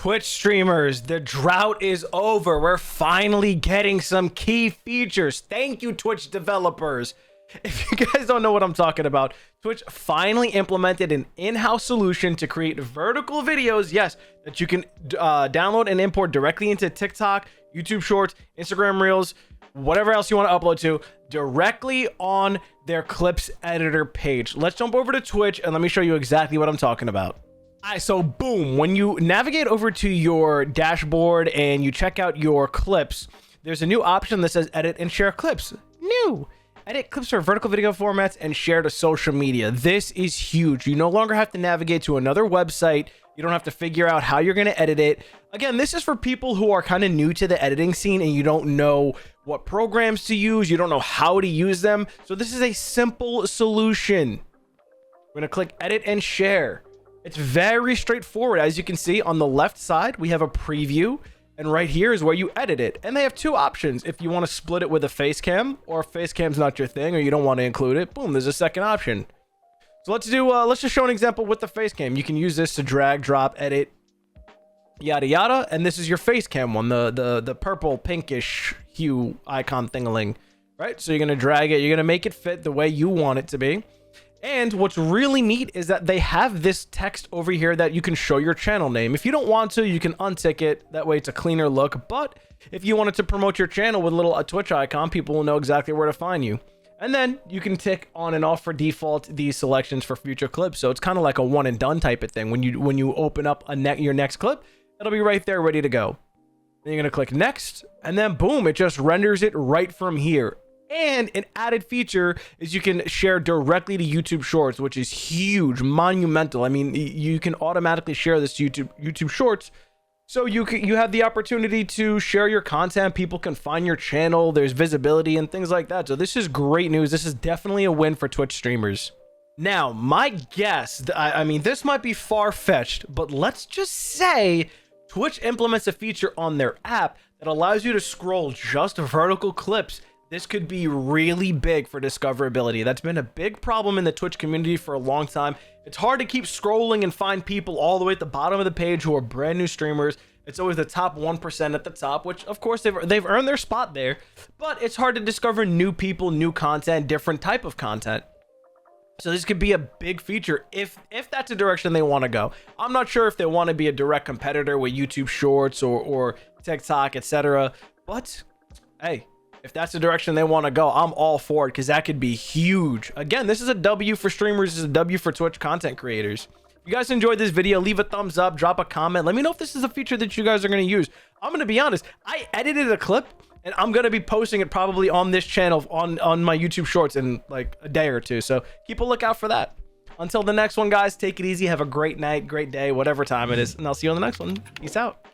Twitch streamers, the drought is over. We're finally getting some key features. Thank you, Twitch developers. If you guys don't know what I'm talking about, Twitch finally implemented an in-house solution to create vertical videos, yes, that you can download and import directly into TikTok, YouTube Shorts, Instagram Reels, whatever else you want to upload to, directly on their clips editor page. Let's jump over to Twitch and let me show you exactly what I'm talking about. All right, so boom, when you navigate over to your dashboard and you check out your clips, there's a new option that says edit and share clips. New. Edit clips for vertical video formats and share to social media. This is huge. You no longer have to navigate to another website. You don't have to figure out how you're going to edit it. Again, this is for people who are kind of new to the editing scene and you don't know what programs to use. You don't know how to use them. So this is a simple solution. We're going to click edit and share. It's very straightforward. As you can see on the left side, we have a preview. And right here is where you edit it. And they have two options. If you want to split it with a face cam, or if face cam's not your thing or you don't want to include it, boom, there's a second option. So let's just show an example with the face cam. You can use this to drag, drop, edit, yada yada. And this is your face cam one, the purple pinkish hue icon thingaling, right? So you're going to drag it. You're going to make it fit the way you want it to be. And what's really neat is that they have this text over here that you can show your channel name. If you don't want to, you can untick it. That way it's a cleaner look. But if you wanted to promote your channel with a little Twitch icon, people will know exactly where to find you. And then you can tick on and off for default these selections for future clips. So it's kind of like a one and done type of thing. When you open up your next clip, it'll be right there ready to go. Then you're going to click next, and then boom, it just renders it right from here. And an added feature is you can share directly to YouTube Shorts, which is huge, monumental. I mean, you can automatically share this to YouTube Shorts. So you have the opportunity to share your content. People can find your channel. There's visibility and things like that. So this is great news. This is definitely a win for Twitch streamers. Now, my guess, I mean, this might be far-fetched, but let's just say Twitch implements a feature on their app that allows you to scroll just vertical clips. This could be really big for discoverability. That's been a big problem in the Twitch community for a long time. It's hard to keep scrolling and find people all the way at the bottom of the page who are brand new streamers. It's always the top 1% at the top, which of course they've earned their spot there, but it's hard to discover new people, new content, different type of content. So this could be a big feature if that's a direction they want to go. I'm not sure if they want to be a direct competitor with YouTube Shorts or TikTok, etc. But hey, if that's the direction they want to go, I'm all for it because that could be huge. Again, this is a W for streamers. This is a W for Twitch content creators. If you guys enjoyed this video, leave a thumbs up, drop a comment. Let me know if this is a feature that you guys are going to use. I'm going to be honest. I edited a clip and I'm going to be posting it probably on this channel on my YouTube Shorts in like a day or two. So keep a lookout for that. Until the next one, guys, take it easy. Have a great night, great day, whatever time it is. And I'll see you on the next one. Peace out.